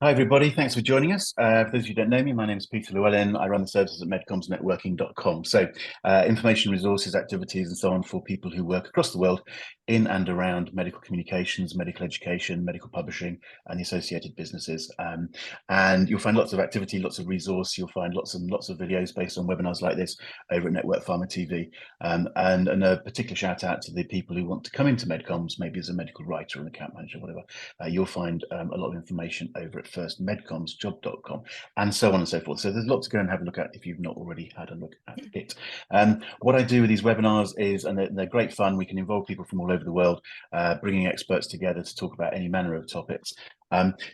Hi, everybody. Thanks for joining us. For those of you who don't know me, my name is Peter Llewellyn. I run the services at MedComms So information, resources, activities, and so on for people who work across the world in and around medical communications, medical education, medical publishing, and the associated businesses. And you'll find lots of activity, lots of resource. You'll find lots and lots of videos based on webinars like this over at NetworkPharma TV. And a particular shout out to the people who want to come into MedComms, maybe as a medical writer or an account manager, whatever. You'll find a lot of information over at firstmedcommsjob.com and so on and so forth. So there's lots to go and have a look at if you've not already had a look at it. What I do with these webinars is, and they're great fun, we can involve people from all over the world, bringing experts together to talk about any manner of topics.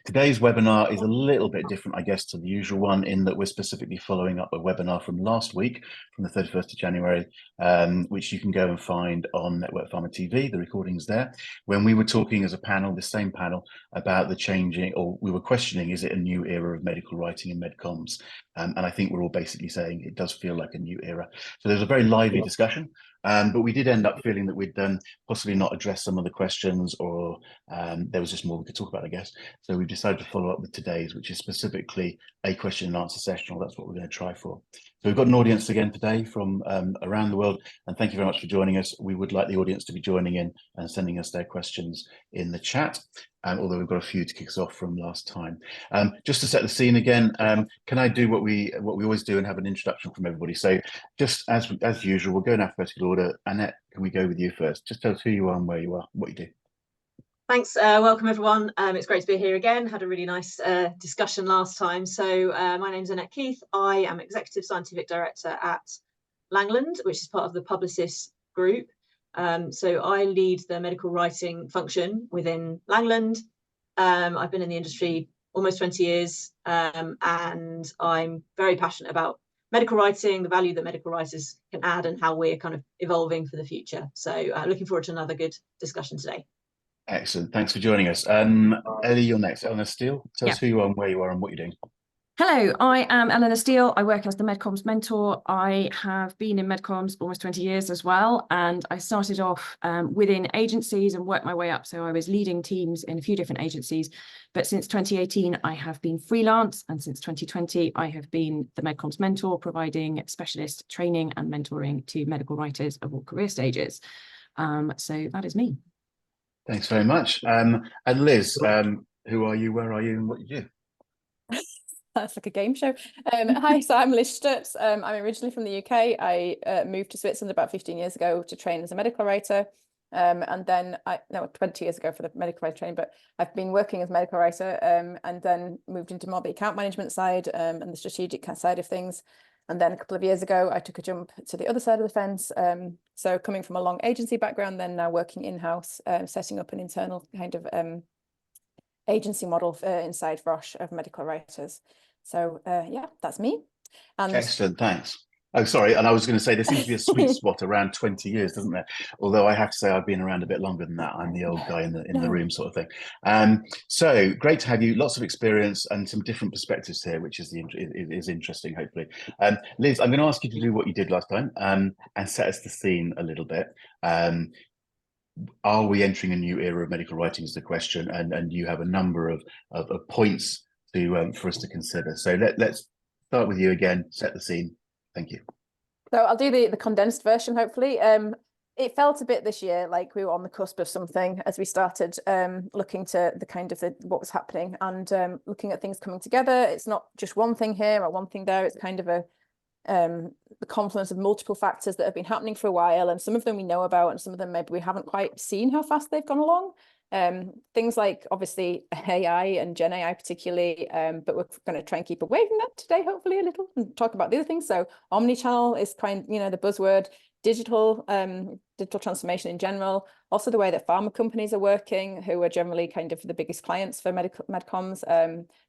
Today's webinar is a little bit different, I guess, to the usual one in that we're specifically following up a webinar from last week, from the 31st of January, which you can go and find on NetworkPharma TV, the recording's there, when we were talking as a panel, the same panel, about the changing, or we were questioning, is it a new era of medical writing and medcoms? And I think we're all basically saying it does feel like a new era. So there's a very lively discussion. But we did end up feeling that we'd possibly not addressed some of the questions, or there was just more we could talk about, I guess. So we've decided to follow up with today's, which is specifically a question and answer session. That's what we're going to try for. So we've got an audience again today from around the world, and thank you very much for joining us. We would like the audience to be joining in and sending us their questions in the chat, although we've got a few to kick us off from last time. Just to set the scene again, can I do what we always do and have an introduction from everybody? So just as usual, we'll go in alphabetical order. Annette, can we go with you first? Just tell us who you are and where you are, what you do. Thanks. Welcome, everyone. It's great to be here again. Had a really nice discussion last time. So my name's Annette Keith. I am Executive Scientific Director at Langland, which is part of the Publicis group. So I lead the medical writing function within Langland. I've been in the industry almost 20 years, and I'm very passionate about medical writing, the value that medical writers can add, and how we're kind of evolving for the future. So looking forward to another good discussion today. Excellent. Thanks for joining us. Ellie, you're next. Eleanor Steele, tell us who you are and where you are and what you're doing. Hello, I am Eleanor Steele. I work as the MedComms Mentor. I have been in MedComms almost 20 years as well, and I started off within agencies and worked my way up. So I was leading teams in a few different agencies, but since 2018, I have been freelance, and since 2020, I have been the MedComms Mentor, providing specialist training and mentoring to medical writers of all career stages. So that is me. Thanks very much. And Liz, who are you, where are you, and what you do? That's like a game show. Hi, so I'm Liz Stutz. I'm originally from the UK. I moved to Switzerland about 15 years ago to train as a medical writer. And then 20 years ago for the medical writer training, but I've been working as a medical writer and then moved into more the account management side and the strategic side of things. And then a couple of years ago, I took a jump to the other side of the fence. So coming from a long agency background, then now working in-house, setting up an internal kind of agency model inside Roche of medical writers. So yeah, that's me. And excellent, thanks. Oh, sorry, and I was going to say there seems to be a sweet spot around 20 years, doesn't there? Although I have to say I've been around a bit longer than that. I'm the old guy in the room sort of thing. So great to have you. Lots of experience and some different perspectives here, which is interesting, hopefully. Liz, I'm going to ask you to do what you did last time and set us the scene a little bit. Are we entering a new era of medical writing is the question, and you have a number of points to for us to consider. So let's start with you again, set the scene. Thank you. So I'll do the condensed version, hopefully. It felt a bit this year like we were on the cusp of something as we started looking to the kind of what was happening and looking at things coming together. It's not just one thing here or one thing there. It's kind of the confluence of multiple factors that have been happening for a while, and some of them we know about and some of them maybe we haven't quite seen how fast they've gone along. Things like obviously AI and Gen AI particularly, but we're going to try and keep away from that today, hopefully a little, and talk about the other things. So omnichannel is the buzzword, digital transformation in general, also the way that pharma companies are working, who are generally kind of the biggest clients for medcoms,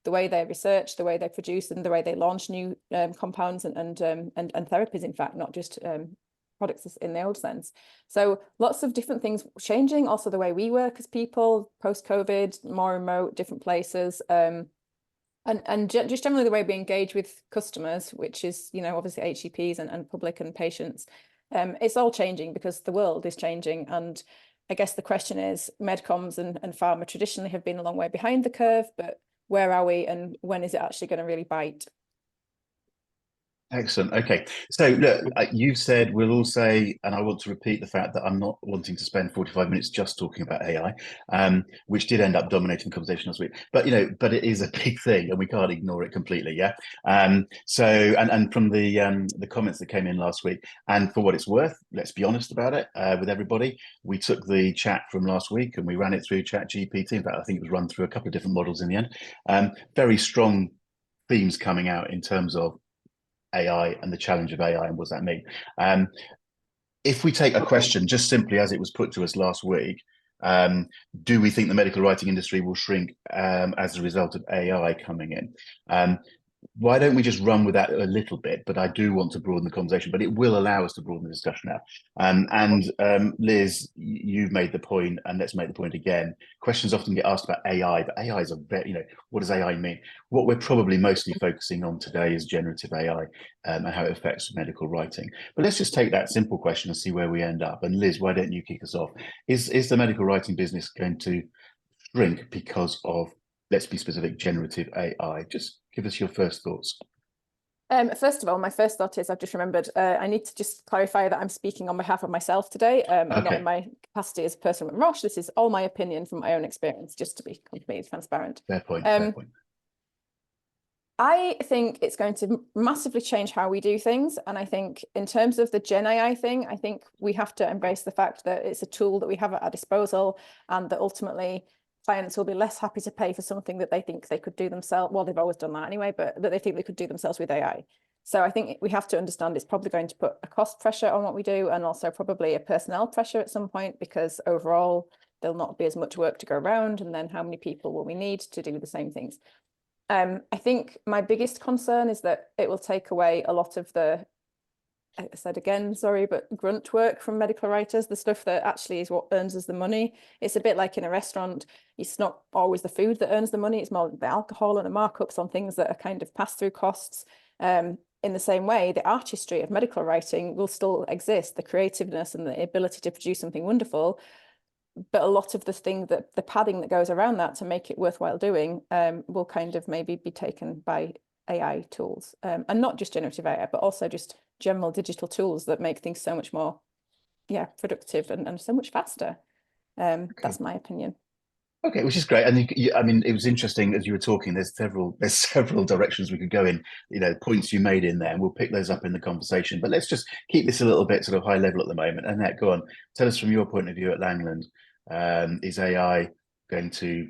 the way they research, the way they produce, and the way they launch new compounds and therapies, in fact, not just products in the old sense. So lots of different things changing, also the way we work as people, post-COVID, more remote, different places, and just generally the way we engage with customers, which is, obviously HCPs and public and patients. It's all changing because the world is changing. And I guess the question is, medcoms and pharma traditionally have been a long way behind the curve, but where are we, and when is it actually going to really bite? Excellent. Okay. So look, you've said, we'll all say, and I want to repeat the fact that I'm not wanting to spend 45 minutes just talking about AI, which did end up dominating the conversation last week. But, but it is a big thing and we can't ignore it completely. Yeah. So, and from the comments that came in last week, and for what it's worth, let's be honest about it with everybody. We took the chat from last week and we ran it through ChatGPT. In fact, I think it was run through a couple of different models in the end. Very strong themes coming out in terms of AI and the challenge of AI and what does that mean. If we take a question just simply as it was put to us last week, do we think the medical writing industry will shrink as a result of AI coming in? Why don't we just run with that a little bit? But I do want to broaden the conversation, but it will allow us to broaden the discussion out. Liz, you've made the point, and let's make the point again. Questions often get asked about AI, but AI is a very, what does AI mean? What we're probably mostly focusing on today is generative AI and how it affects medical writing. But let's just take that simple question and see where we end up. And Liz, why don't you kick us off? Is the medical writing business going to shrink because of, let's be specific, generative AI? Just give us your first thoughts. First of all, my first thought is I've just remembered I need to just clarify that I'm speaking on behalf of myself today, and not in my capacity as a person with Roche. This is all my opinion from my own experience, just to be completely transparent. Fair point. Fair point. I think it's going to massively change how we do things. And I think in terms of the Gen AI thing, I think we have to embrace the fact that it's a tool that we have at our disposal, and that ultimately clients will be less happy to pay for something that they think they could do themselves. Well, they've always done that anyway, but that they think they could do themselves with AI. So I think we have to understand it's probably going to put a cost pressure on what we do, and also probably a personnel pressure at some point, because overall there'll not be as much work to go around. And then how many people will we need to do the same things? I think my biggest concern is that it will take away a lot of the, I said again, sorry, but grunt work from medical writers, the stuff that actually is what earns us the money. It's a bit like in a restaurant, it's not always the food that earns the money, it's more the alcohol and the markups on things that are kind of pass-through costs. In the same way, the artistry of medical writing will still exist, the creativeness and the ability to produce something wonderful, but a lot of the thing that the padding that goes around that to make it worthwhile doing will kind of maybe be taken by AI tools, and not just generative AI, but also just general digital tools that make things so much more, productive and so much faster. Okay. That's my opinion. Okay, which is great. And I mean, it was interesting as you were talking. There's several directions we could go in. Points you made in there, and we'll pick those up in the conversation. But let's just keep this a little bit sort of high level at the moment. Annette, go on. Tell us from your point of view at Langland. Is AI going to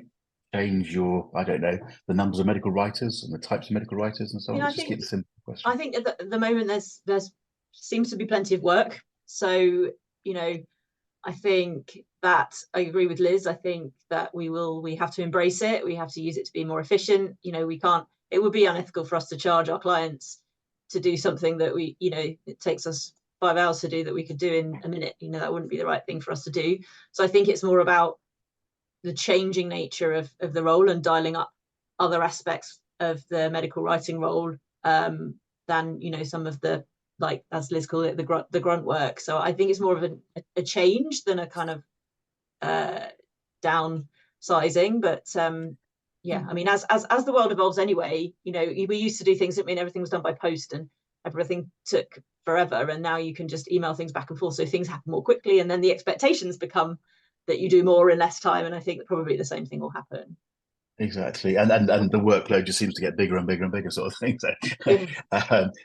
change I don't know, the numbers of medical writers and the types of medical writers and so on? Let's just keep the simple question. I think at the moment there's seems to be plenty of work. So I think that I agree with Liz. I think that we have to embrace it. We have to use it to be more efficient. It would be unethical for us to charge our clients to do something that it takes us 5 hours to do that we could do in a minute. That wouldn't be the right thing for us to do. So I think it's more about the changing nature of the role and dialing up other aspects of the medical writing role than some of the, like as Liz called it, the grunt work. So I think it's more of a change than a kind of downsizing. But I mean, as the world evolves anyway, we used to do things, everything was done by post and everything took forever, and now you can just email things back and forth, so things happen more quickly, and then the expectations become that you do more in less time. And I think that probably the same thing will happen. Exactly, and the workload just seems to get bigger and bigger and bigger, sort of thing. So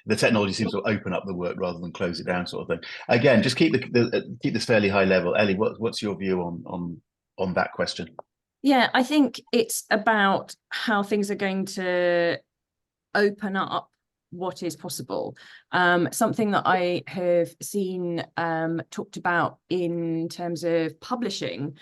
the technology seems to open up the work rather than close it down, sort of thing. Again, just keep this fairly high level. Ellie, what's your view on that question? Yeah, I think it's about how things are going to open up what is possible. Something that I have seen talked about in terms of publishing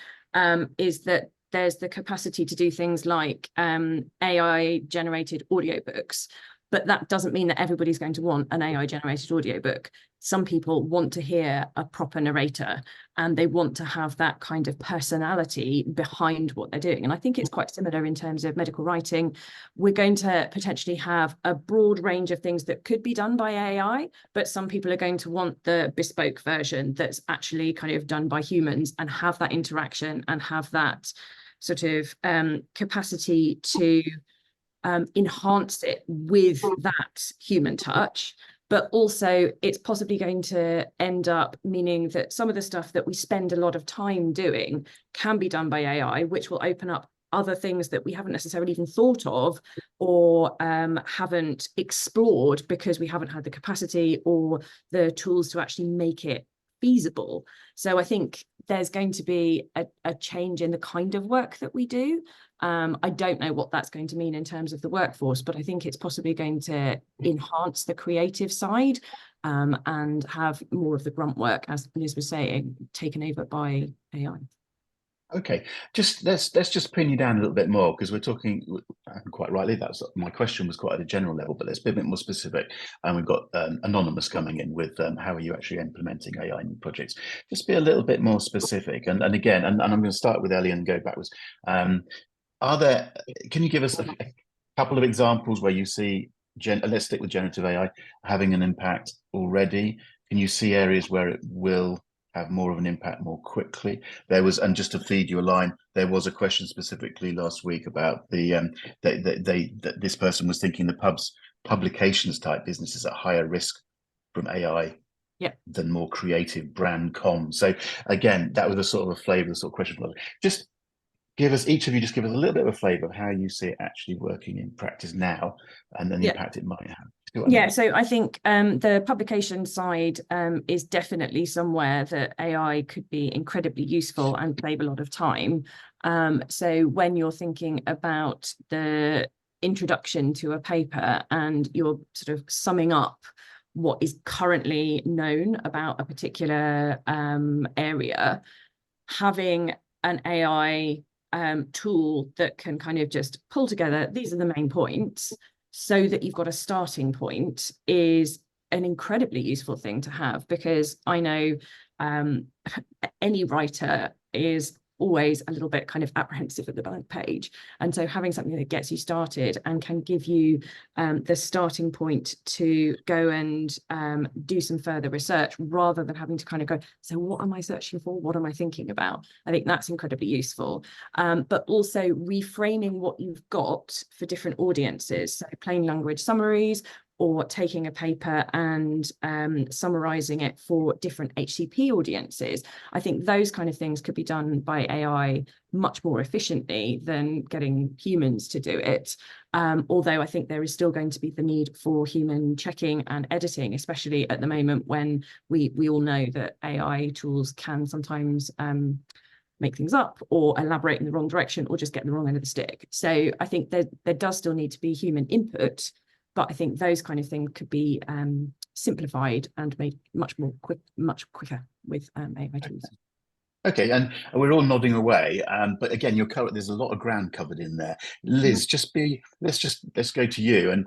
is that there's the capacity to do things like AI generated audiobooks, but that doesn't mean that everybody's going to want an AI generated audiobook. Some people want to hear a proper narrator, and they want to have that kind of personality behind what they're doing. And I think it's quite similar in terms of medical writing. We're going to potentially have a broad range of things that could be done by AI, but some people are going to want the bespoke version that's actually kind of done by humans and have that interaction and have that sort of capacity to enhance it with that human touch. But also it's possibly going to end up meaning that some of the stuff that we spend a lot of time doing can be done by AI, which will open up other things that we haven't necessarily even thought of or haven't explored because we haven't had the capacity or the tools to actually make it feasible. So I think there's going to be a change in the kind of work that we do. I don't know what that's going to mean in terms of the workforce, but I think it's possibly going to enhance the creative side and have more of the grunt work, as Liz was saying, taken over by AI. Okay, let's just pin you down a little bit more, because we're talking, quite rightly, that's my question was quite at a general level, but let's be a bit more specific. And we've got Anonymous coming in with how are you actually implementing AI in projects? Just be a little bit more specific. And again, and I'm going to start with Ellie and go backwards. Can you give us a couple of examples where you see, let's stick with generative AI, having an impact already? Can you see areas where it will have more of an impact more quickly? There was, and just to feed you a line, there was a question specifically last week about that this person was thinking the publications type businesses at higher risk from AI than more creative brand comms. So again, that was a sort of a flavour, the sort of question. Just give us, each of you, just give us a little bit of a flavour of how you see it actually working in practice now, and then the impact it might have. Yeah, so I think the publication side is definitely somewhere that AI could be incredibly useful and save a lot of time. So when you're thinking about the introduction to a paper and you're sort of summing up what is currently known about a particular area, having an AI tool that can kind of just pull together, these are the main points, so that you've got a starting point, is an incredibly useful thing to have, because I know any writer is always a little bit kind of apprehensive at the blank page. And so having something that gets you started and can give you the starting point to go and do some further research, rather than having to kind of go, so what am I searching for? What am I thinking about? I think that's incredibly useful. But also reframing what you've got for different audiences. So plain language summaries, or taking a paper and summarizing it for different HCP audiences. I think those kind of things could be done by AI much more efficiently than getting humans to do it. Although I think there is still going to be the need for human checking and editing, especially at the moment when we all know that AI tools can sometimes make things up or elaborate in the wrong direction or just get the wrong end of the stick. So I think there does still need to be human input, but I think those kind of things could be simplified and made much quicker with AI tools. Okay, and we're all nodding away, but again, there's a lot of ground covered in there. Liz, let's go to you, and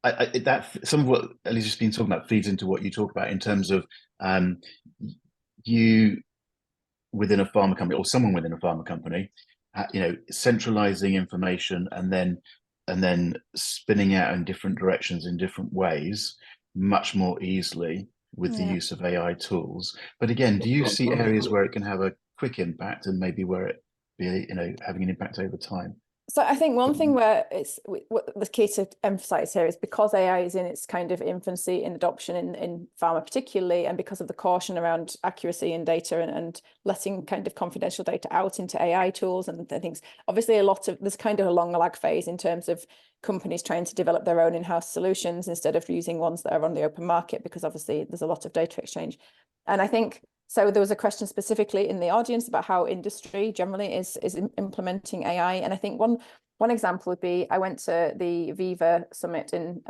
that some of what Ellie's just been talking about feeds into what you talk about in terms of you within a pharma company, or someone within a pharma company, centralizing information and then spinning out in different directions in different ways much more easily with the use of AI tools. But again, do you see areas where it can have a quick impact and maybe where it be having an impact over time? So I think one thing where what the key to emphasize here is, because AI is in its kind of infancy in adoption in pharma particularly, and because of the caution around accuracy in data and letting kind of confidential data out into AI tools and things, obviously there's kind of a long lag phase in terms of companies trying to develop their own in-house solutions instead of using ones that are on the open market, because obviously there's a lot of data exchange. And I think, so there was a question specifically in the audience about how industry generally is implementing AI. And I think one example would be, I went to the Viva Summit it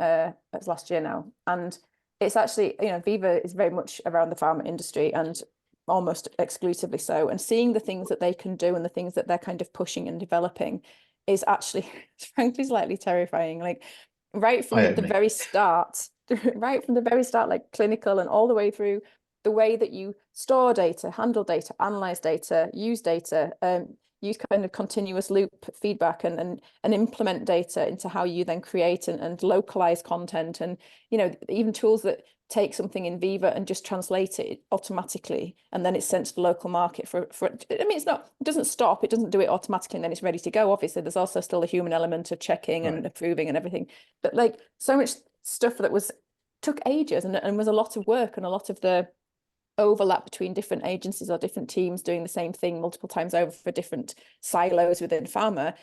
was last year now. And it's actually, Viva is very much around the pharma industry and almost exclusively so. And seeing the things that they can do and the things that they're kind of pushing and developing is actually, frankly, slightly terrifying. Like right from the very start, like clinical and all the way through, the way that you store data, handle data, analyze data, use data, use kind of continuous loop feedback and implement data into how you then create and localize content, and even tools that take something in Viva and just translate it automatically, and then it's sent to the local market for I mean, it doesn't stop, it doesn't do it automatically and then it's ready to go. Obviously there's also still a human element of checking and approving and everything, but like so much stuff that took ages and was a lot of work, and a lot of the overlap between different agencies or different teams doing the same thing multiple times over for different silos within pharma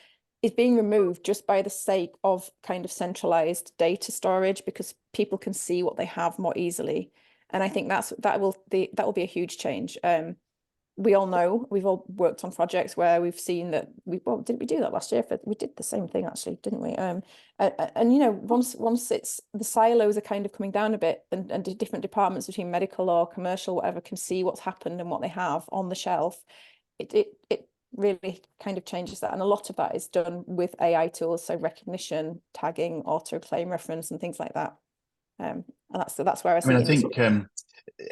is being removed just by the sake of kind of centralized data storage, because people can see what they have more easily. And I think that will be a huge change. We all know, we've all worked on projects where we've seen that didn't we do that last year? We did the same thing actually, didn't we? Once it's the silos are kind of coming down a bit, and different departments between medical or commercial, whatever, can see what's happened and what they have on the shelf, it really kind of changes that. And a lot of that is done with AI tools, so recognition, tagging, auto claim reference, and things like that. And that's where I think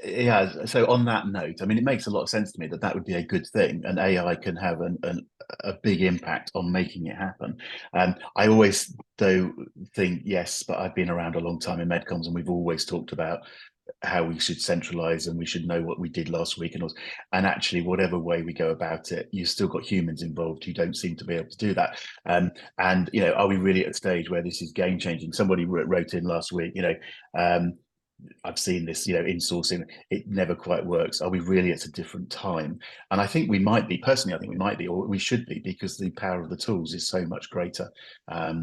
yeah, so on that note, I mean, it makes a lot of sense to me that would be a good thing, and AI can have a big impact on making it happen. I always though think, yes, but I've been around a long time in medcoms, and we've always talked about how we should centralize and we should know what we did last week, and actually whatever way we go about it, you've still got humans involved who don't seem to be able to do that. And are we really at a stage where this is game changing? Somebody wrote in last week, I've seen this, insourcing, it never quite works. Are we really at a different time? And I think we might be, personally, I think we might be, or we should be, because the power of the tools is so much greater.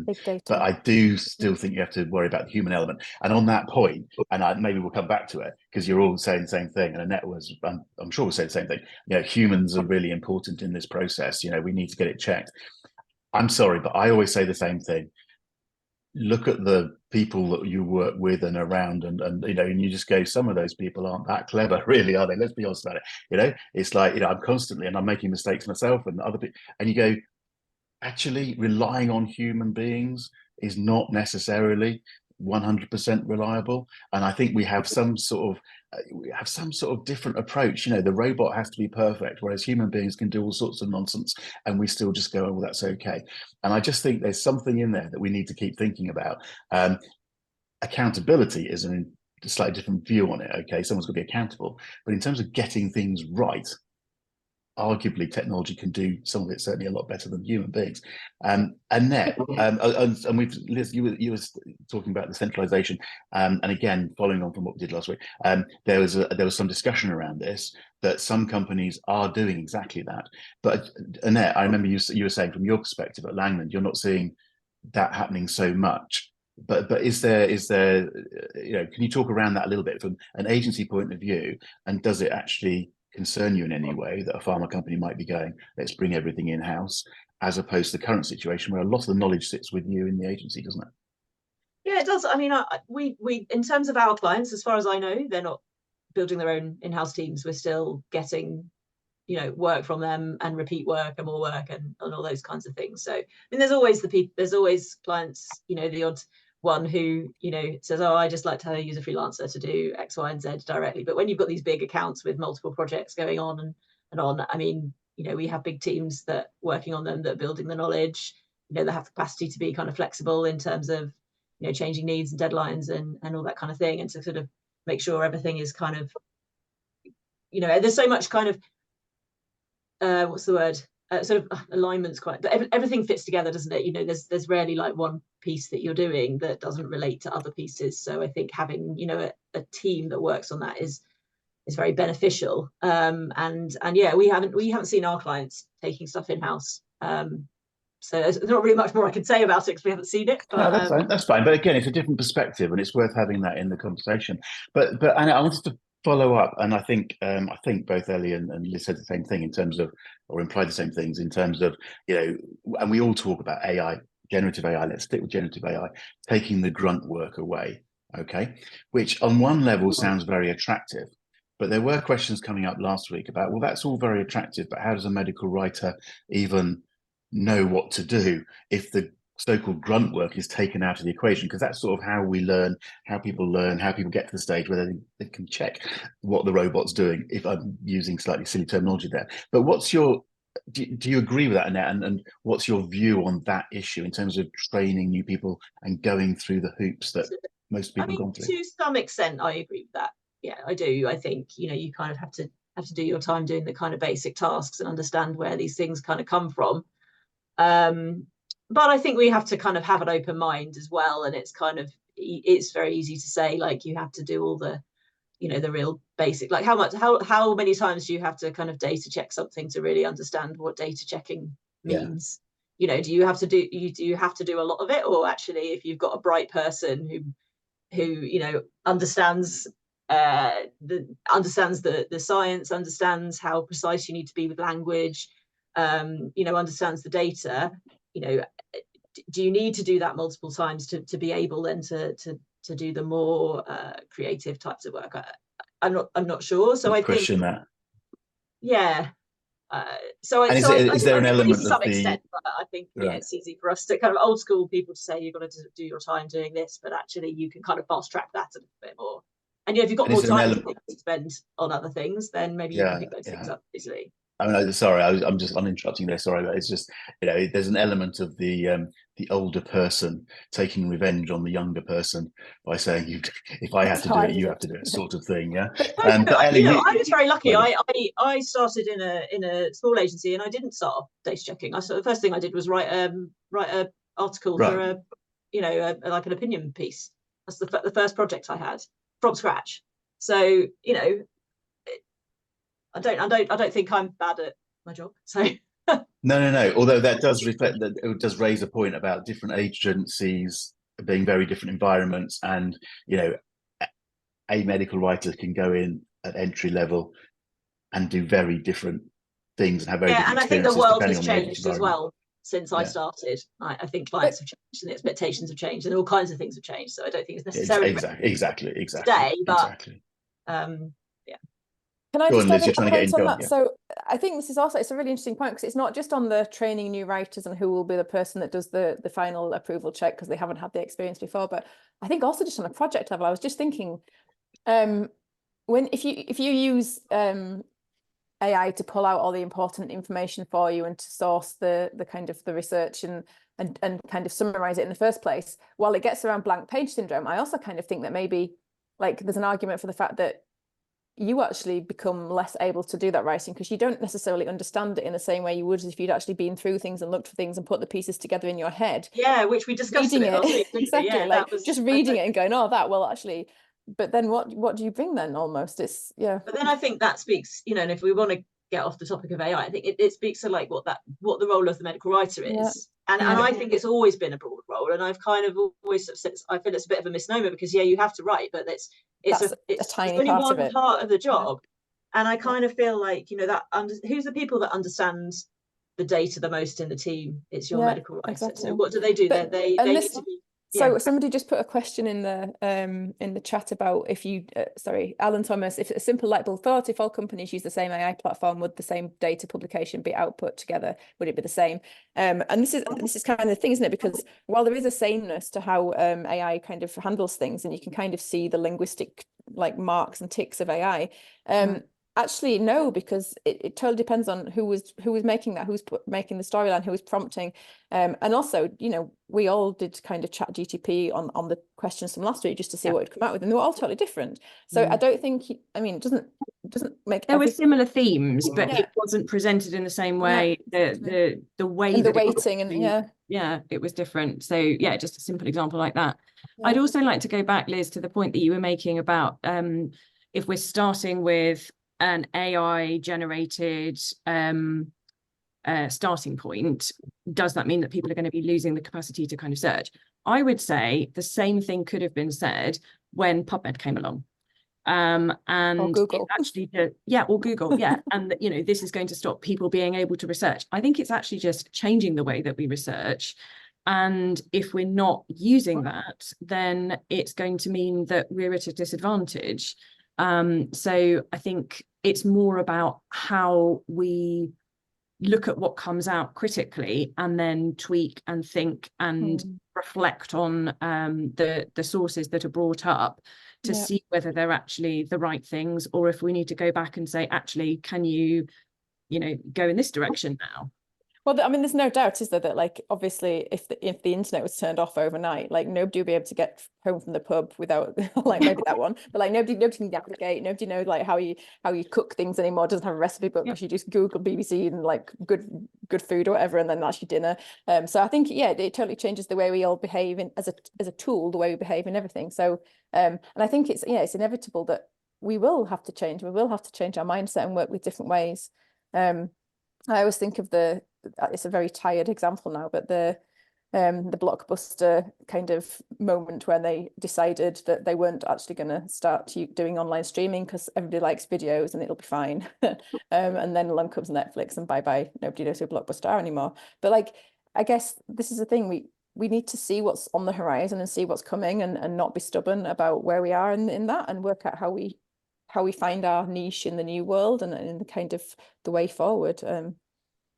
Big data. But I do still think you have to worry about the human element. And on that point, and maybe we'll come back to it, because you're all saying the same thing, and Annette was, I'm sure we'll say the same thing. Humans are really important in this process. We need to get it checked. I'm sorry, but I always say the same thing. Look at the people that you work with and around, and you just go, some of those people aren't that clever, really, are they? Let's be honest about it. It's like, I'm constantly, and I'm making mistakes myself and other people, and you go, actually relying on human beings is not necessarily 100% reliable. And I think we have some sort of different approach. The robot has to be perfect, whereas human beings can do all sorts of nonsense, and we still just go, oh, that's okay. And I just think there's something in there that we need to keep thinking about. Accountability is a slightly different view on it. Okay, someone's got to be accountable, but in terms of getting things right, arguably technology can do some of it certainly a lot better than human beings. Annette, and we've, Liz, you were talking about the centralization, and again, following on from what we did last week, there was some discussion around this, that some companies are doing exactly that. But Annette, I remember you were saying from your perspective at Langland, you're not seeing that happening so much. But is there can you talk around that a little bit from an agency point of view, and does it actually concern you in any way that a pharma company might be going, let's bring everything in-house, as opposed to the current situation where a lot of the knowledge sits with you in the agency, doesn't it? Yeah, it does. I mean, we in terms of our clients, as far as I know, they're not building their own in-house teams. We're still getting work from them, and repeat work and more work and all those kinds of things. So I mean, there's always clients, the odd one who says, oh, I just like to use a freelancer to do X, Y, and Z directly. But when you've got these big accounts with multiple projects going on and on, I mean, we have big teams that working on them, that are building the knowledge, that have the capacity to be kind of flexible in terms of changing needs and deadlines and all that kind of thing, and to sort of make sure everything is kind of there's so much kind of what's the word, sort of alignment's quite, but everything fits together, doesn't it? There's rarely like one piece that you're doing that doesn't relate to other pieces. So I think having a team that works on that is very beneficial. And yeah, we haven't seen our clients taking stuff in-house. So there's not really much more I can say about it because we haven't seen it. But, no, that's fine. But again, it's a different perspective, and it's worth having that in the conversation. But Anna, I wanted to follow up, and I think both Ellie and Liz said the same thing in terms of, or implied the same things in terms of, and we all talk about AI, generative AI. Let's stick with generative AI, taking the grunt work away. Okay, which on one level sounds very attractive. But there were questions coming up last week about, well, that's all very attractive, but how does a medical writer even know what to do if the so-called grunt work is taken out of the equation? Because that's sort of how we learn, how people get to the stage where they can check what the robot's doing, if I'm using slightly silly terminology there. But what's your do you agree with that, Annette? And what's your view on that issue in terms of training new people and going through the hoops that most people have gone through? To some extent, I agree with that. Yeah, I do. I think, you kind of have to do your time doing the kind of basic tasks and understand where these things kind of come from. But I think we have to kind of have an open mind as well. And it's very easy to say, like, you have to do all the, the real basic, like how many times do you have to kind of data check something to really understand what data checking means? Do you have to do a lot of it? Or actually, if you've got a bright person who understands the science, understands how precise you need to be with language, understands the data, do you need to do that multiple times to be able then to do the more creative types of work? I'm not sure. So I question think that. Yeah. Is there an element to some of extent, but I think it's easy for us to kind of old school people to say you've got to do your time doing this, but actually you can kind of fast track that a little bit more. And if you've got more time to spend on other things, then maybe you can pick those things up easily. I mean, sorry, I'm interrupting there. Sorry, but it's just, there's an element of the older person taking revenge on the younger person by saying, if I have to do it, you have to do it, sort of thing. Yeah. But Ellie, I was very lucky. I started in a small agency, and I didn't start off data checking. The first thing I did was write a article for like an opinion piece. That's the first project I had from scratch. So I don't think I'm bad at my job. So no. Although that does reflect that, it does raise a point about different agencies being very different environments, and a medical writer can go in at entry level and do very different things and have very different experiences. And I think the world has changed as well since I started. I think clients have changed and expectations have changed and all kinds of things have changed. So I don't think it's necessarily exactly today, but Can I just add a point on that? So I think this is also, it's a really interesting point, because it's not just on the training new writers and who will be the person that does the final approval check because they haven't had the experience before, but I think also just on a project level, I was just thinking, if you use AI to pull out all the important information for you and to source the kind of the research and kind of summarize it in the first place, while it gets around blank page syndrome, I also kind of think that maybe like there's an argument for the fact that you actually become less able to do that writing because you don't necessarily understand it in the same way you would if you'd actually been through things and looked for things and put the pieces together in your head. Yeah, which we discussed reading it exactly. Yeah, like just reading it and going, oh, that well actually. But then what do you bring then? Almost it's But then I think that speaks, and if we want to get off the topic of AI, I think it speaks to like what the role of the medical writer is. And I think it's always been a broad role, and I've kind of always said I feel it's a bit of a misnomer because you have to write, but it's a tiny only one part of the job. And I kind of feel like who's the people that understand the data the most in the team? It's your medical writer. Exactly. So what do they do? They need to be. So somebody just put a question in the chat about if you, Alan Thomas, if a simple light bulb thought, if all companies use the same AI platform, would the same data publication be output together? Would it be the same? And this is kind of the thing, isn't it? Because while there is a sameness to how AI kind of handles things, and you can kind of see the linguistic like marks and ticks of AI, actually no, because it totally depends on who was making that, who's making the storyline, who was prompting, and also we all did kind of chat GTP on the questions from last week just to see what it'd come out with, and they were all totally different. So I don't think it doesn't make there were similar themes, but it wasn't presented in the same way. The way and the weighting and it was different. So just a simple example like that. I'd also like to go back, Liz, to the point that you were making about if we're starting with an AI generated starting point, does that mean that people are going to be losing the capacity to kind of search? I would say the same thing could have been said when PubMed came along. And or Google. Or Google, and this is going to stop people being able to research. I think it's actually just changing the way that we research. And if we're not using that, then it's going to mean that we're at a disadvantage. So I think it's more about how we look at what comes out critically and then tweak and think and reflect on the sources that are brought up to see whether they're actually the right things, or if we need to go back and say, actually, can you you know, go in this direction now. Well, I mean, there's no doubt, is there, that like obviously if the internet was turned off overnight, like nobody would be able to get home from the pub without like maybe that one, but like nobody can navigate, nobody knows like how you cook things anymore, doesn't have a recipe book because you just Google BBC and like good food or whatever, and then that's your dinner. So I think it totally changes the way we all behave as a tool, the way we behave in everything. So and I think it's inevitable that we will have to change. We will have to change our mindset and work with different ways. I always think of it's a very tired example now, but the Blockbuster kind of moment when they decided that they weren't actually going to start doing online streaming because everybody likes videos and it'll be fine. And then along comes Netflix and bye, nobody knows who Blockbuster are anymore. But like, I guess this is the thing, we need to see what's on the horizon and see what's coming and not be stubborn about where we are in that, and work out how we find our niche in the new world and in the kind of the way forward.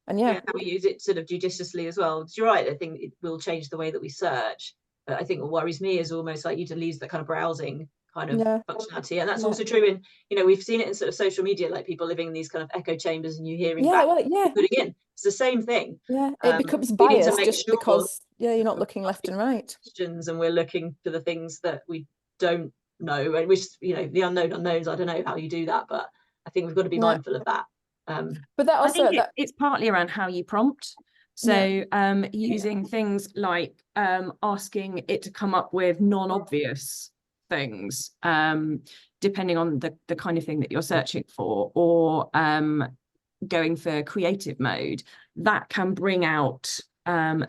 And how we use it sort of judiciously as well. You're right, I think it will change the way that we search. But I think what worries me is almost like you to lose that kind of browsing kind of functionality. And that's also true in, you know, we've seen it in sort of social media, like people living in these kind of echo chambers and you hearing back putting in. It's the same thing. It becomes biased just because you're not looking left and right. And we're looking for the things that we don't know, and which, you know, the unknown unknowns. I don't know how you do that, but I think we've got to be mindful of that. But that also, I think it's partly around how you prompt. So using things like asking it to come up with non-obvious things, depending on the kind of thing that you're searching for, or going for creative mode, that can bring out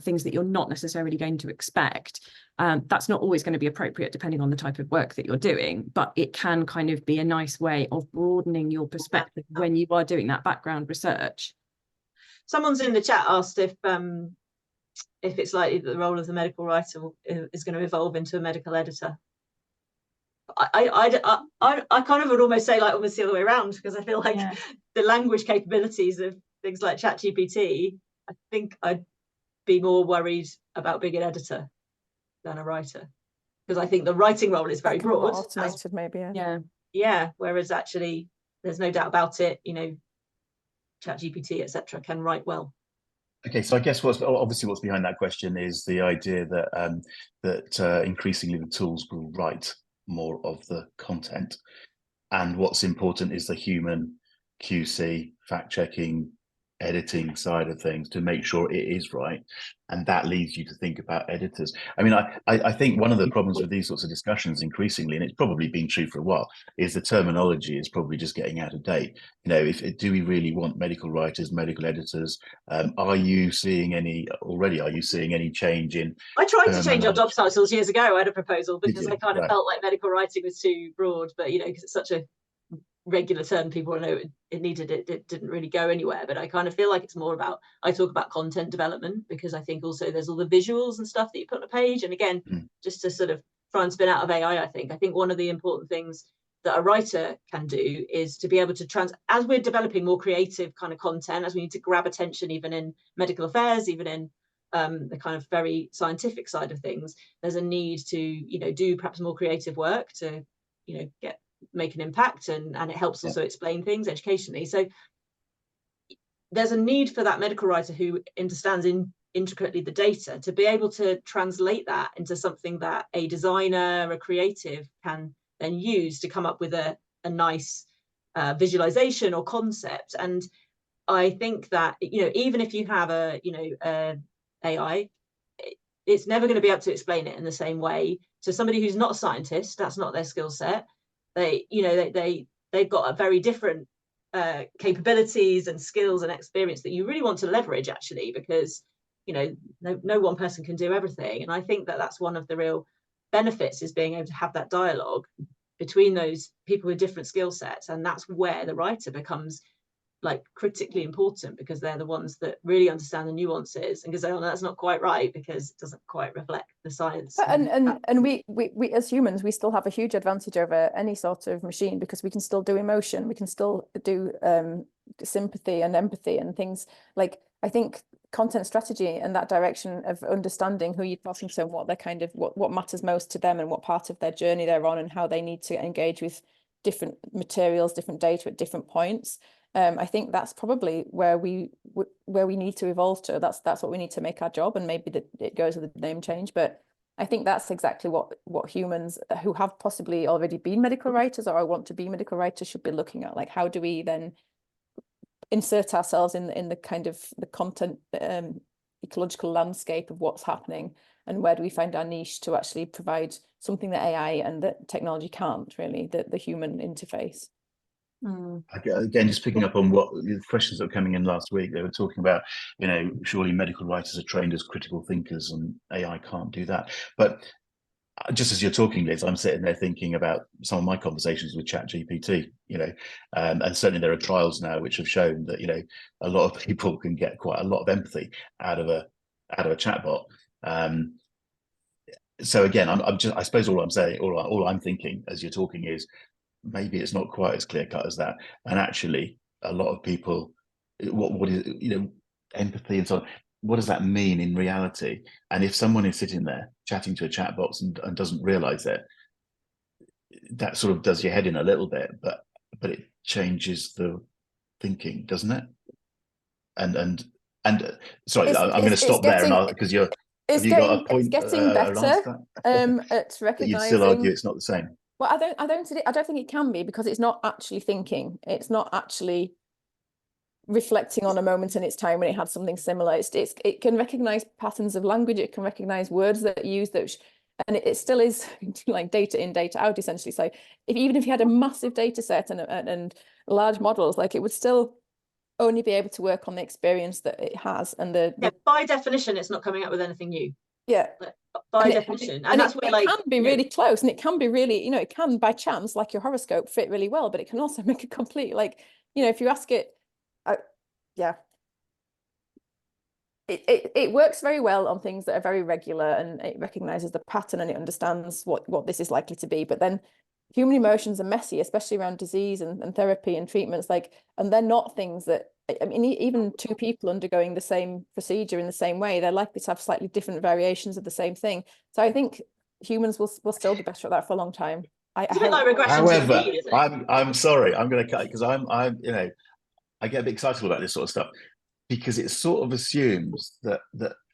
things that you're not necessarily going to expect. That's not always going to be appropriate depending on the type of work that you're doing, but it can kind of be a nice way of broadening your perspective when you are doing that background research. Someone's in the chat asked if it's likely that the role of the medical writer is going to evolve into a medical editor. I kind of would almost say like almost the other way around, because I feel like the language capabilities of things like ChatGPT, I think I'd be more worried about being an editor than a writer, because I think the writing role is very broad, automated maybe. Whereas actually there's no doubt about it, you know, ChatGPT etc. can write well. Okay, so I guess what's behind that question is the idea that increasingly the tools will write more of the content, and what's important is the human QC, fact-checking, editing side of things to make sure it is right, and that leads you to think about editors. I mean, I think one of the problems with these sorts of discussions increasingly, and it's probably been true for a while, is the terminology is probably just getting out of date. You know, do we really want medical writers, medical editors? Are you seeing any change in? I tried to change our job titles years ago. I had a proposal because I kind of felt like medical writing was too broad, but you know, because it's such a regular term, people know it didn't really go anywhere. But I kind of feel like it's more about, I talk about content development, because I think also there's all the visuals and stuff that you put on a page, and again just to sort of try and spin out of AI, I think one of the important things that a writer can do is to be able to as we're developing more creative kind of content, as we need to grab attention even in medical affairs, even in the kind of very scientific side of things, there's a need to, you know, do perhaps more creative work to, you know, make an impact, and it helps also explain things educationally. So there's a need for that medical writer who understands intricately the data to be able to translate that into something that a designer, a creative can then use to come up with a nice visualization or concept. And I think that, you know, even if you have AI, it's never going to be able to explain it in the same way to somebody who's not a scientist. That's not their skill set. They've got a very different capabilities and skills and experience that you really want to leverage, actually, because, you know, no one person can do everything. And I think that that's one of the real benefits, is being able to have that dialogue between those people with different skill sets. And that's where the writer becomes like critically important, because they're the ones that really understand the nuances and can say, oh no, that's not quite right because it doesn't quite reflect the science. And we as humans, we still have a huge advantage over any sort of machine, because we can still do emotion, we can still do sympathy and empathy and things. Like, I think content strategy and that direction of understanding who you're talking to and what they're kind of what matters most to them and what part of their journey they're on and how they need to engage with different materials, different data at different points. I think that's probably where we need to evolve to. That's what we need to make our job, and maybe that it goes with the name change. But I think that's exactly what humans who have possibly already been medical writers or want to be medical writers should be looking at. Like, how do we then insert ourselves in the kind of the content ecological landscape of what's happening, and where do we find our niche to actually provide something that AI and that technology can't really, the human interface. Again, just picking up on what the questions that were coming in last week, they were talking about, surely medical writers are trained as critical thinkers and AI can't do that. But just as you're talking, Liz, I'm sitting there thinking about some of my conversations with ChatGPT, and certainly there are trials now which have shown that, a lot of people can get quite a lot of empathy out of a chatbot. So again, I suppose all I'm saying, all I'm thinking as you're talking is, maybe it's not quite as clear cut as that. And actually, a lot of people, what is, empathy and so on, what does that mean in reality? And if someone is sitting there chatting to a chat box and doesn't realize it, that sort of does your head in a little bit, but it changes the thinking, doesn't it? And sorry, I'm going to stop there, because you're. Have you got a point? It's getting better at recognizing. But you'd still argue it's not the same. Well, I don't think it can be, because it's not actually thinking. It's not actually reflecting on a moment in its time when it had something similar. It can recognize patterns of language. It can recognize words that are used, and it still is like data in, data out, essentially. So even if you had a massive data set and large models, like, it would still only be able to work on the experience that it has. And by definition, it's not coming up with anything new. Yeah. By definition. And that's where, like, it can be really close, and it can be really, it can by chance, like your horoscope, fit really well, but it can also make a complete, like, if you ask it, it works very well on things that are very regular, and it recognizes the pattern, and it understands what this is likely to be. But then human emotions are messy, especially around disease and therapy and treatments, and they're not things that, I mean, even two people undergoing the same procedure in the same way, they're likely to have slightly different variations of the same thing. So I think humans will still be better at that for a long time. It's a bit like regression. However, isn't it? I'm sorry, I'm going to cut, because I get a bit excited about this sort of stuff, because it sort of assumes that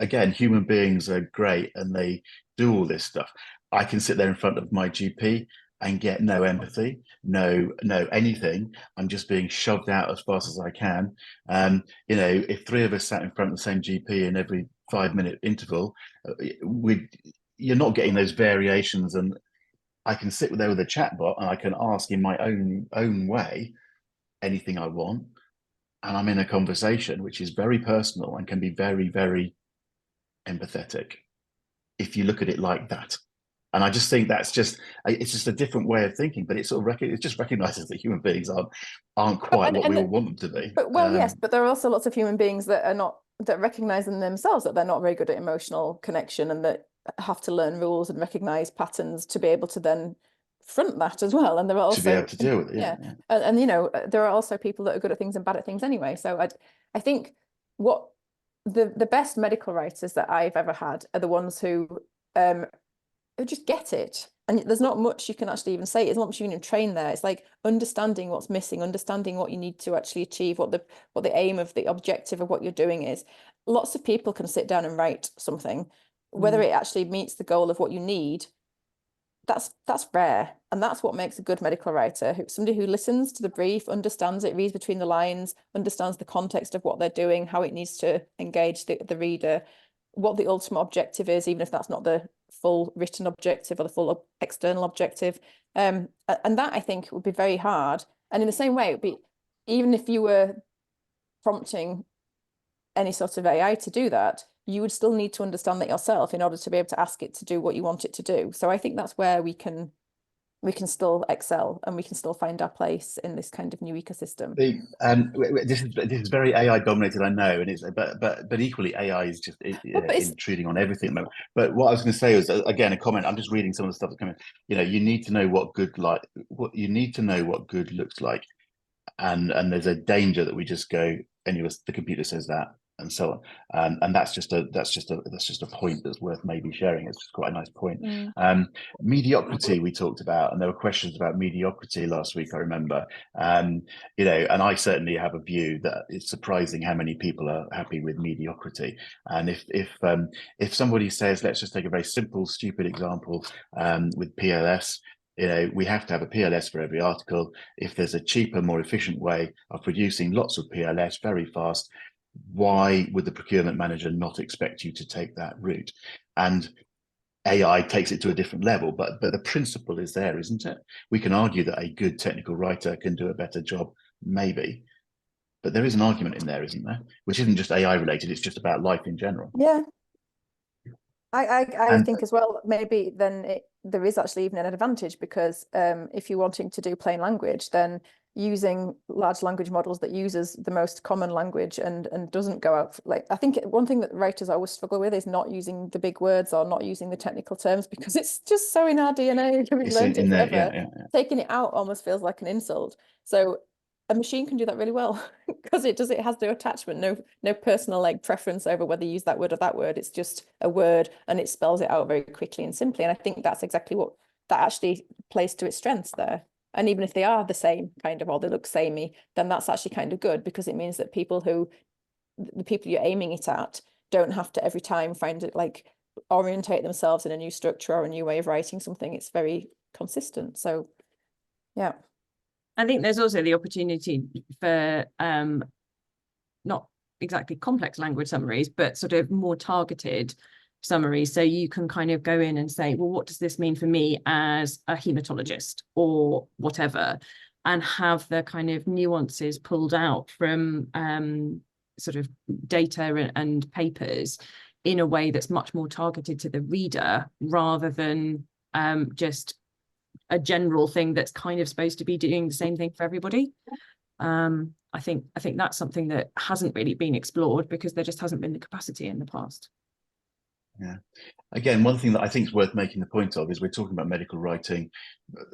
again, human beings are great and they do all this stuff. I can sit there in front of my GP and get no empathy, no anything. I'm just being shoved out as fast as I can. If three of us sat in front of the same GP in every 5-minute interval, you're not getting those variations. And I can sit there with a chatbot and I can ask in my own way anything I want, and I'm in a conversation which is very personal and can be very, very empathetic if you look at it like that. And I just think it's just a different way of thinking, but it just recognizes that human beings aren't quite what we all want them to be. But yes, but there are also lots of human beings that recognize in themselves that they're not very good at emotional connection, and that have to learn rules and recognize patterns to be able to then front that as well. And there are also, to be able to deal with it. Yeah. And there are also people that are good at things and bad at things anyway. So I think what the best medical writers that I've ever had are the ones who just get it. And there's not much you can actually even say. There's not much you can train there. It's like understanding what's missing, understanding what you need to actually achieve, what the aim of the objective of what you're doing is. Lots of people can sit down and write something, whether it actually meets the goal of what you need. That's rare, and that's what makes a good medical writer. Somebody who listens to the brief, understands it, reads between the lines, understands the context of what they're doing, how it needs to engage the reader, what the ultimate objective is, even if that's not the full written objective or the full external objective. And that, I think, would be very hard. And in the same way, it would be, even if you were prompting any sort of AI to do that, you would still need to understand that yourself in order to be able to ask it to do what you want it to do. So I think that's where we can still excel, and we can still find our place in this kind of new ecosystem. This is very AI dominated, I know, and it's but equally AI is just intruding on everything. But what I was going to say was, again, a comment. I'm just reading some of the stuff that's coming. You need to know what good looks like, and there's a danger that we just go, anyway, the computer says that, and so on. And that's just a point that's worth maybe sharing. It's just quite a nice point. Mediocrity we talked about, and there were questions about mediocrity last week, I remember. You know, and I certainly have a view that it's surprising how many people are happy with mediocrity. And if somebody says, let's just take a very simple, stupid example with PLS. You know, we have to have a PLS for every article. If there's a cheaper, more efficient way of producing lots of PLS very fast, why would the procurement manager not expect you to take that route? And AI takes it to a different level, but the principle is there, isn't it? We can argue that a good technical writer can do a better job, maybe, but there is an argument in there, isn't there? Which isn't just AI related, it's just about life in general. Yeah. I think as well, maybe then there is actually even an advantage, because if you're wanting to do plain language, then using large language models that uses the most common language and doesn't go out, like, I think one thing that writers always struggle with is not using the big words or not using the technical terms, because it's just so in our DNA. We've learned it forever. Yeah. Taking it out almost feels like an insult. So a machine can do that really well, because it has no attachment, no personal like preference over whether you use that word or that word. It's just a word, and it spells it out very quickly and simply. And I think that's exactly what that actually plays to its strengths there. And even if they are the same kind of, or they look samey, then that's actually kind of good, because it means that the people you're aiming it at don't have to every time find it, like, orientate themselves in a new structure or a new way of writing something. It's very consistent. So yeah. I think there's also the opportunity for not exactly complex language summaries, but sort of more targeted summaries. So you can kind of go in and say, well, what does this mean for me as a hematologist or whatever, and have the kind of nuances pulled out from sort of data and papers in a way that's much more targeted to the reader, rather than just a general thing that's kind of supposed to be doing the same thing for everybody. I think that's something that hasn't really been explored, because there just hasn't been the capacity in the past. Yeah. Again, one thing that I think is worth making the point of is we're talking about medical writing.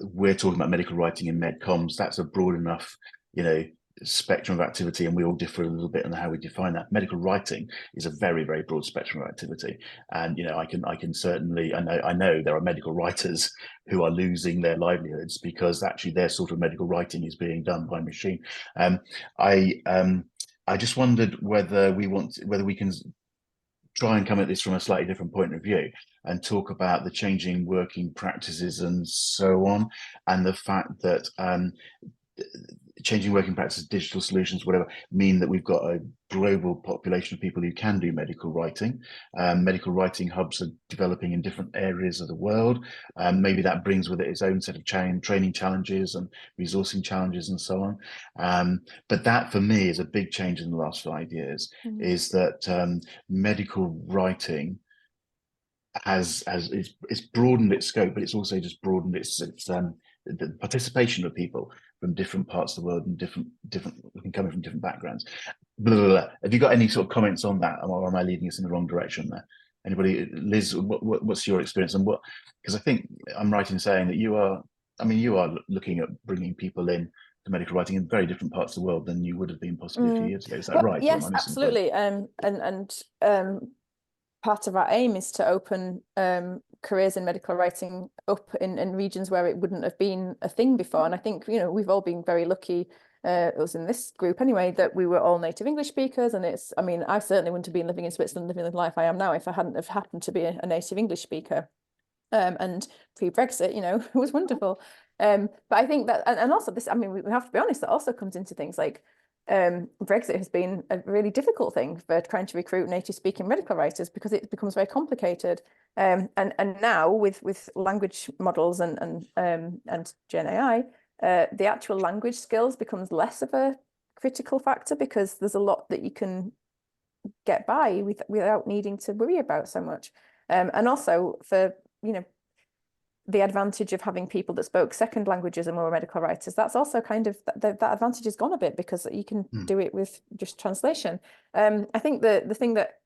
We're talking about medical writing in MedComms. That's a broad enough, you know, spectrum of activity, and we all differ a little bit on how we define that. Medical writing is a very, very broad spectrum of activity, and you know, I can certainly, I know there are medical writers who are losing their livelihoods because actually their sort of medical writing is being done by machine. I just wondered whether we can try and come at this from a slightly different point of view and talk about the changing working practices and so on, and the fact that changing working practices, digital solutions, whatever, mean that we've got a global population of people who can do medical writing. Medical writing hubs are developing in different areas of the world. Maybe that brings with it its own set of training challenges and resourcing challenges and so on. But that, for me, is a big change in the last 5 years, is that medical writing it's broadened its scope, but it's also just broadened its the participation of people from different parts of the world and different coming from different backgrounds. Blah, blah, blah. Have you got any sort of comments on that, or am I leading us in the wrong direction there? Anybody? Liz, what's your experience, and because I think I'm right in saying that you are looking at bringing people in to medical writing in very different parts of the world than you would have been possibly a few years ago. Is that right? Yes, absolutely. And part of our aim is to open careers in medical writing up in regions where it wouldn't have been a thing before. And I think, you know, we've all been very lucky, us in this group anyway, that we were all native English speakers. And I mean, I certainly wouldn't have been living in Switzerland, living the life I am now, if I hadn't have happened to be a native English speaker. And pre-Brexit, you know, it was wonderful. But I think that, and also this, I mean, we have to be honest, that also comes into things like Brexit has been a really difficult thing for trying to recruit native speaking medical writers, because it becomes very complicated. And now with language models and Gen AI, the actual language skills becomes less of a critical factor, because there's a lot that you can get by without needing to worry about so much. And also for, you know, the advantage of having people that spoke second languages and were medical writers, that's also kind of, that advantage has gone a bit, because you can do it with just translation. I think the thing that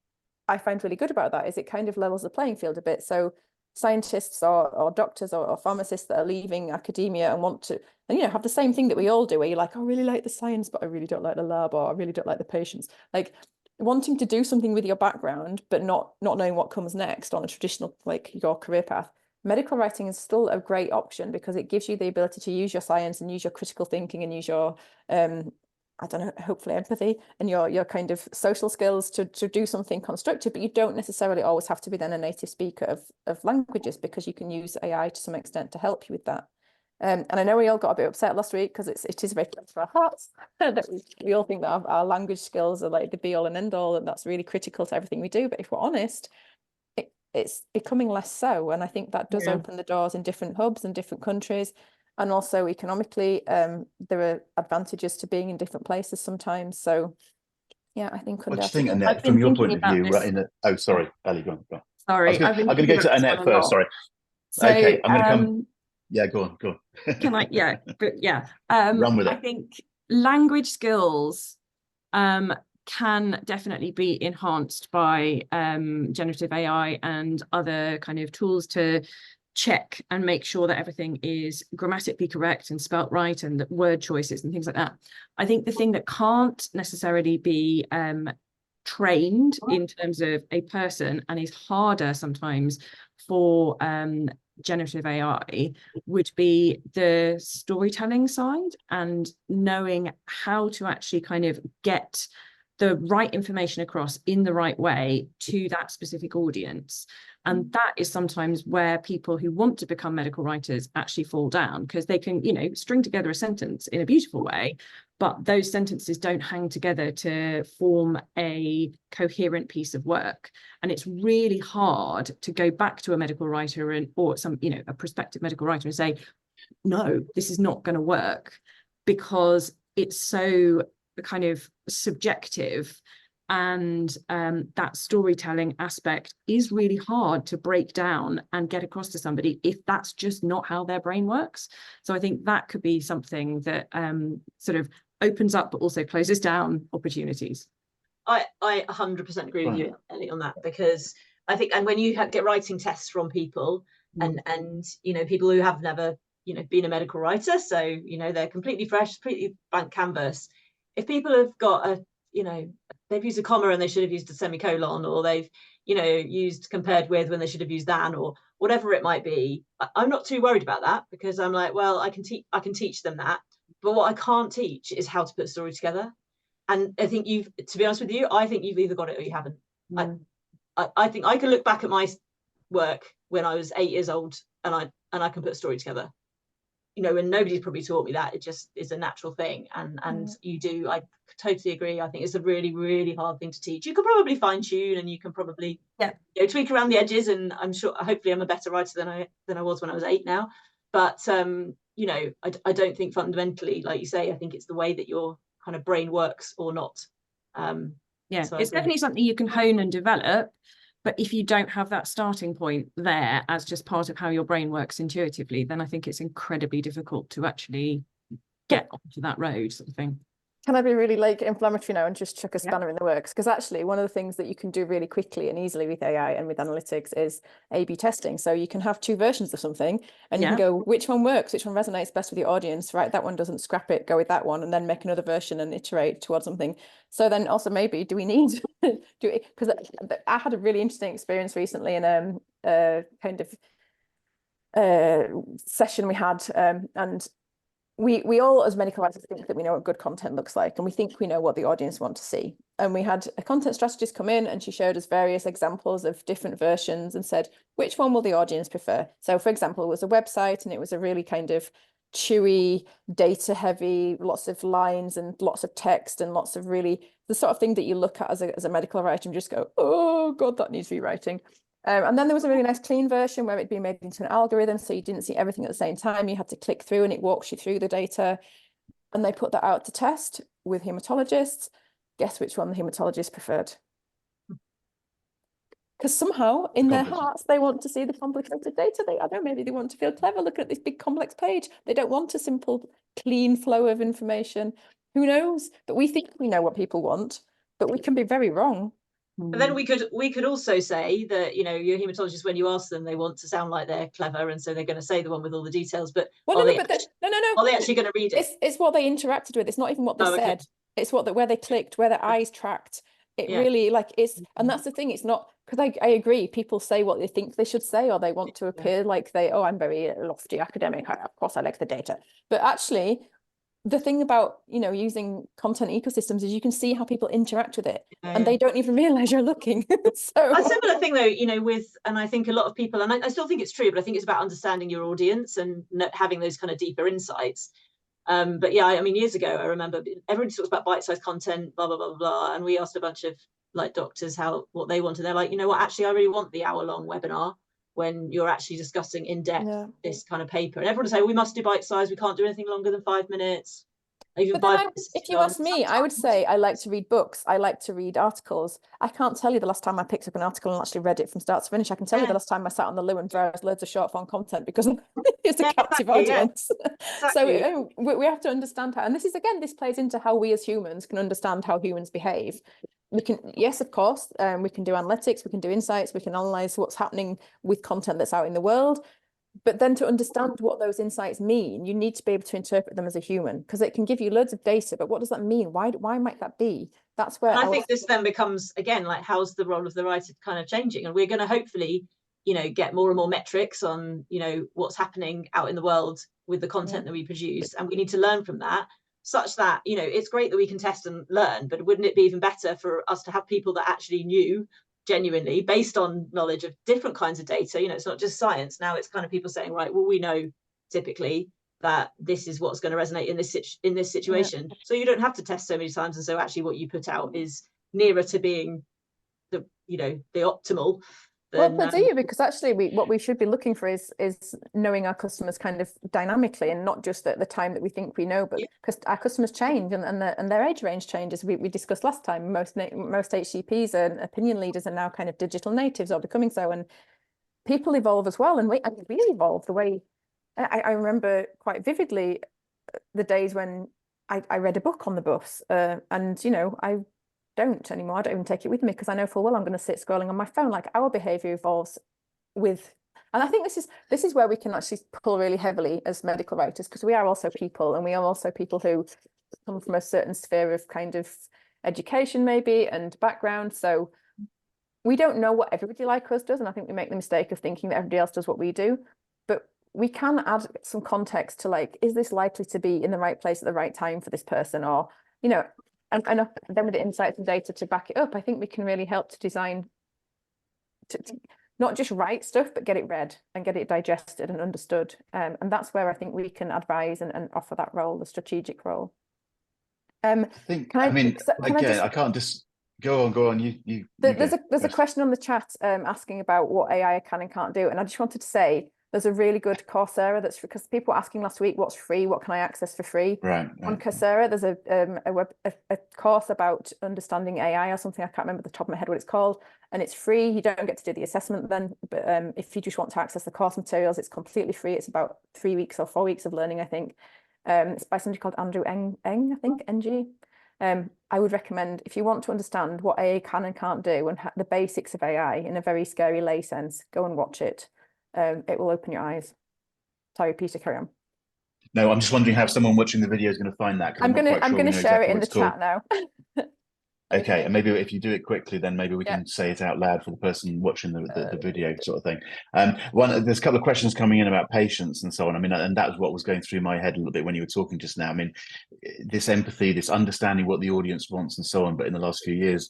I find really good about that is it kind of levels the playing field a bit. So scientists or doctors or pharmacists that are leaving academia and want to, and, you know, have the same thing that we all do, where you're like, I really like the science, but I really don't like the lab, or I really don't like the patients. Like, wanting to do something with your background, but not knowing what comes next on a traditional, like your career path, medical writing is still a great option because it gives you the ability to use your science and use your critical thinking and use your, I don't know, hopefully empathy and your kind of social skills to do something constructive, but you don't necessarily always have to be then a native speaker of languages, because you can use AI to some extent to help you with that. And I know we all got a bit upset last week because it is very close to our hearts that we all think that our language skills are like the be all and end all, and that's really critical to everything we do. But if we're honest, it's becoming less so. And I think that does open the doors in different hubs and different countries. And also economically, there are advantages to being in different places sometimes. So yeah, I think. What do you think, Annette, from your point of view, right in the, oh, sorry, Ali, go on. Sorry, I'm going to go to Annette first, sorry. So, okay, I'm going to come. Yeah, go on. Can I? Yeah, but yeah. Run with it. I think language skills can definitely be enhanced by generative AI and other kind of tools to check and make sure that everything is grammatically correct and spelt right, and that word choices and things like that. I think the thing that can't necessarily be trained in terms of a person and is harder sometimes for generative AI would be the storytelling side, and knowing how to actually kind of get the right information across in the right way to that specific audience. And that is sometimes where people who want to become medical writers actually fall down, because they can, you know, string together a sentence in a beautiful way, but those sentences don't hang together to form a coherent piece of work. And it's really hard to go back to a medical writer or some, you know, a prospective medical writer and say, no, this is not going to work, because it's so kind of subjective. And that storytelling aspect is really hard to break down and get across to somebody if that's just not how their brain works. So I think that could be something that sort of opens up but also closes down opportunities. I 100% agree with you, Ellie, on that, because I think, and when you get writing tests from people and you know, people who have never, you know, been a medical writer, so, you know, they're completely fresh, completely blank canvas. If people have got a, you know, they've used a comma and they should have used a semicolon, or they've, you know, used compared with when they should have used than, or whatever it might be, I'm not too worried about that, because I'm like, well, I can teach them that, but what I can't teach is how to put a story together. And I think to be honest with you, I think you've either got it or you haven't. I think I can look back at my work when I was 8 years old and I can put a story together, you know, and nobody's probably taught me that. It just is a natural thing. And you do, I totally agree. I think it's a really, really hard thing to teach. You can probably fine tune and you can probably you know, tweak around the edges. And I'm sure, hopefully I'm a better writer than I was when I was 8 now. But, you know, I don't think fundamentally, like you say, I think it's the way that your kind of brain works or not. So it's definitely something you can hone and develop. But if you don't have that starting point there as just part of how your brain works intuitively, then I think it's incredibly difficult to actually get onto that road, sort of thing. Can I be really like inflammatory now and just chuck a spanner in the works? Because actually one of the things that you can do really quickly and easily with AI and with analytics is A/B testing. So you can have 2 versions of something and you can go, which one works, which one resonates best with your audience, right? That one doesn't, scrap it, go with that one, and then make another version and iterate towards something. So then also maybe, do we need, because I had a really interesting experience recently in a kind of session we had, and we all as medical writers think that we know what good content looks like, and we think we know what the audience want to see. And we had a content strategist come in and she showed us various examples of different versions and said, which one will the audience prefer? So for example, it was a website and it was a really kind of chewy, data heavy, lots of lines and lots of text and lots of really the sort of thing that you look at as a medical writer and just go, oh God, that needs rewriting. And then there was a really nice clean version where it'd been made into an algorithm, so you didn't see everything at the same time. You had to click through and it walks you through the data. And they put that out to test with hematologists. Guess which one the hematologists preferred? Because somehow in their hearts, they want to see the complicated data. I don't know, maybe they want to feel clever looking at this big complex page. They don't want a simple, clean flow of information. Who knows? But we think we know what people want, but we can be very wrong. But then we could also say that, you know, your hematologist, when you ask them, they want to sound like they're clever, and so they're going to say the one with all the details. But well, are they actually going to read it? It's what they interacted with. It's not even what they said. It's where they clicked, where their eyes tracked. It really, like, it's, and that's the thing, it's not, because I agree, people say what they think they should say, or they want to appear like they, oh, I'm very lofty academic, of course I like the data. But actually, the thing about, you know, using content ecosystems is you can see how people interact with it, and they don't even realize you're looking. So a similar thing though, you know, with, and I think a lot of people, and I still think it's true, but I think it's about understanding your audience and having those kind of deeper insights. But yeah, I mean, years ago, I remember everybody talks about bite-sized content, blah, blah, blah, blah. And we asked a bunch of like doctors what they wanted. They're like, you know what, actually, I really want the hour-long webinar when you're actually discussing in depth this kind of paper. And everyone would say, we must do bite-sized. We can't do anything longer than 5 minutes. Even but then if you ask me, I would say I like to read books. I like to read articles. I can't tell you the last time I picked up an article and actually read it from start to finish. I can tell you the last time I sat on the loo and browsed loads of short form content because it's a captive audience. Exactly. So we have to understand how, and this is, again, this plays into how we as humans can understand how humans behave. We can, yes, of course, we can do analytics, we can do insights, we can analyze what's happening with content that's out in the world. But then to understand what those insights mean, you need to be able to interpret them as a human, because it can give you loads of data, but what does that mean? Why might that be? That's where, and I think this then becomes, again, like, how's the role of the writer kind of changing? And we're going to hopefully, you know, get more and more metrics on, you know, what's happening out in the world with the content that we produce, and we need to learn from that, such that, you know, it's great that we can test and learn, but wouldn't it be even better for us to have people that actually knew genuinely, based on knowledge of different kinds of data? You know, it's not just science now, it's kind of people saying, right, well, we know typically that this is what's going to resonate in this situation. So you don't have to test so many times, and so actually what you put out is nearer to being the, you know, the optimal. Well, but do you? Because actually what we should be looking for is knowing our customers kind of dynamically, and not just at the time that we think we know, but because our customers change and their age range changes. We discussed last time, most HCPs and opinion leaders are now kind of digital natives or becoming so, and people evolve as well, and we evolve the way. I remember quite vividly the days when I read a book on the bus, and, you know, I don't anymore. I don't even take it with me because I know full well I'm going to sit scrolling on my phone. Like, our behavior evolves with, and I think this is where we can actually pull really heavily as medical writers, because we are also people, and we are also people who come from a certain sphere of kind of education maybe and background. So we don't know what everybody like us does, and I think we make the mistake of thinking that everybody else does what we do. But we can add some context to, like, is this likely to be in the right place at the right time for this person, or, you know. And then with the insights and data to back it up, I think we can really help to design, to not just write stuff, but get it read and get it digested and understood. And that's where I think we can advise and offer that role, the strategic role. I can't just go on. There's a question on the chat asking about what AI can and can't do. And I just wanted to say, there's a really good Coursera that's, because people were asking last week, what's free? What can I access for free? Right. On Coursera, there's a course about understanding AI or something. I can't remember the top of my head what it's called. And it's free. You don't get to do the assessment then. But if you just want to access the course materials, it's completely free. It's about 3 weeks or 4 weeks of learning, I think. It's by somebody called Andrew Eng, I think, NG. I would recommend, if you want to understand what AI can and can't do and the basics of AI in a very scary lay sense, go and watch it. It will open your eyes. Sorry, Peter, carry on. No, I'm just wondering how someone watching the video is going to find that. I'm going to share it in the chat now. Okay, and maybe if you do it quickly, then maybe we can say it out loud for the person watching the video, sort of thing. There's a couple of questions coming in about patients and so on. I mean, and that was what was going through my head a little bit when you were talking just now. I mean, this empathy, this understanding what the audience wants and so on. But in the last few years,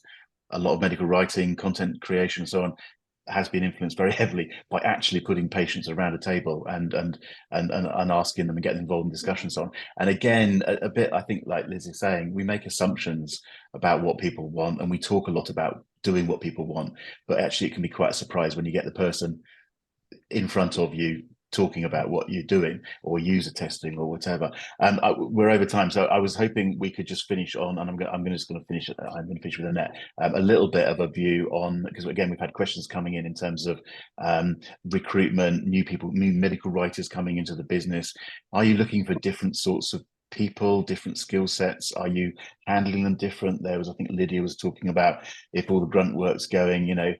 a lot of medical writing, content creation and so on has been influenced very heavily by actually putting patients around a table and asking them and getting involved in discussions on. And again, a bit, I think, like Liz is saying, we make assumptions about what people want, and we talk a lot about doing what people want, but actually it can be quite a surprise when you get the person in front of you talking about what you're doing, or user testing or whatever. We're over time, so I was hoping we could just finish on, and I'm going to finish with Annette, a little bit of a view on, because again we've had questions coming in terms of recruitment, new medical writers coming into the business. Are you looking for different sorts of people, different skill sets? Are you handling them different? I think Lydia was talking about, if all the grunt work's going, you know,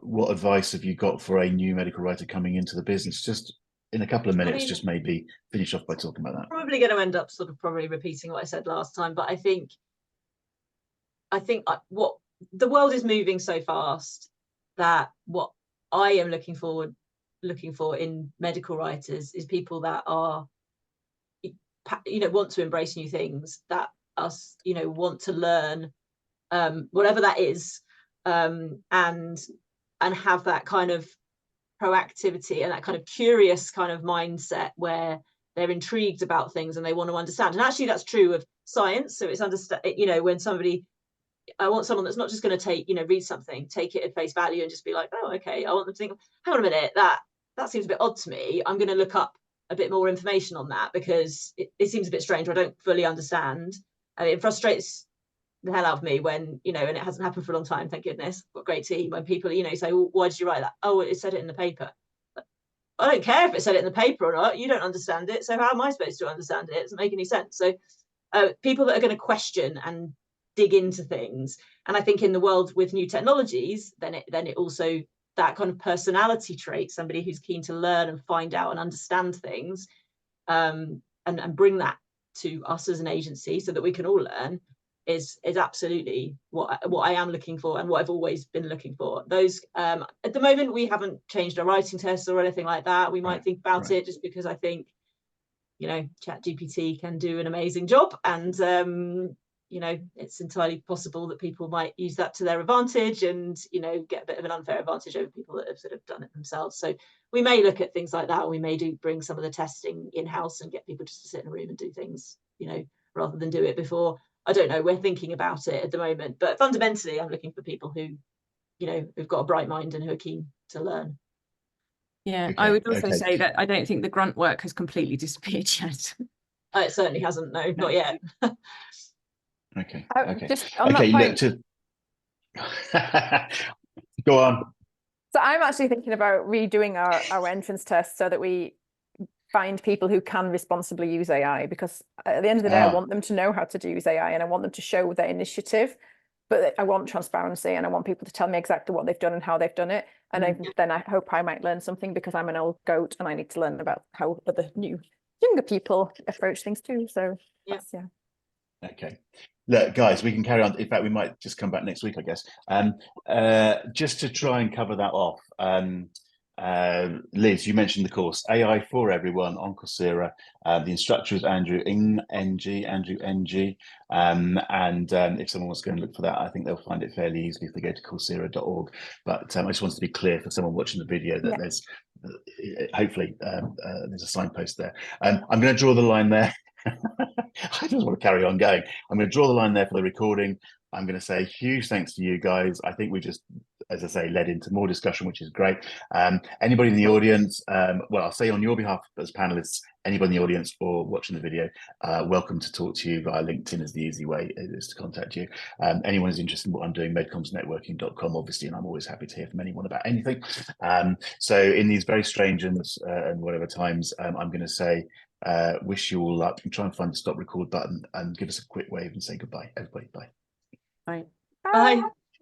what advice have you got for a new medical writer coming into the business? Just in a couple of minutes, just maybe finish off by talking about that. Probably going to end up probably repeating what I said last time, but I think I think what the world is moving so fast that what I am looking for in medical writers is people that are, want to embrace new things, that want to learn, whatever that is, and have that kind of proactivity and that kind of curious kind of mindset where they're intrigued about things and they want to understand. And actually that's true of science. So it's when I want someone that's not just going to take, read something, take it at face value and just be like, oh, okay. I want them to think, hang on a minute, that seems a bit odd to me. I'm going to look up a bit more information on that because it seems a bit strange, or I don't fully understand. It frustrates the hell out of me when, and it hasn't happened for a long time, thank goodness. Got a great team. When people, say, well, why did you write that? Oh, it said it in the paper. I don't care if it said it in the paper or not. You don't understand it. So how am I supposed to understand it? It doesn't make any sense. So people that are going to question and dig into things. And I think in the world with new technologies, then it also, that kind of personality trait, somebody who's keen to learn and find out and understand things, and bring that to us as an agency so that we can all learn, is absolutely what I am looking for and what I've always been looking for. Those at the moment we haven't changed our writing tests or anything like that. We might think about it just because I think ChatGPT can do an amazing job, and it's entirely possible that people might use that to their advantage and get a bit of an unfair advantage over people that have sort of done it themselves. So we may look at things like that. We may bring some of the testing in-house and get people just to sit in a room and do things, rather than do it before. I don't know, we're thinking about it at the moment, but fundamentally I'm looking for people who who've got a bright mind and who are keen to learn. Yeah, okay, I would also say that I don't think the grunt work has completely disappeared yet. It certainly hasn't, no, not yet. Okay. Just on that point, go on. So I'm actually thinking about redoing our entrance test so that we find people who can responsibly use AI, because at the end of the day, I want them to know how to use AI and I want them to show their initiative, but I want transparency and I want people to tell me exactly what they've done and how they've done it. And then I hope I might learn something, because I'm an old goat and I need to learn about how other younger people approach things too. So yeah. Okay. Look, guys, we can carry on. In fact, we might just come back next week, I guess. Just to try and cover that off, Liz, you mentioned the course AI for Everyone on Coursera. The instructor is Andrew NG. And if someone wants to go and look for that, I think they'll find it fairly easily if they go to coursera.org. But I just wanted to be clear for someone watching the video that there's hopefully there's a signpost there. I'm going to draw the line there. I just want to carry on going. I'm going to draw the line there for the recording. I'm going to say huge thanks to you guys. I think we just, as I say, led into more discussion, which is great. Anybody in the audience, well, I'll say on your behalf as panelists, anybody in the audience or watching the video, welcome to talk to you via LinkedIn is the easy way is to contact you. Anyone who's interested in what I'm doing, medcommsnetworking.com, obviously, and I'm always happy to hear from anyone about anything. So in these very strange and whatever times, I'm going to say, wish you all luck and try and find the stop record button and give us a quick wave and say goodbye, everybody. Bye. Bye. Bye.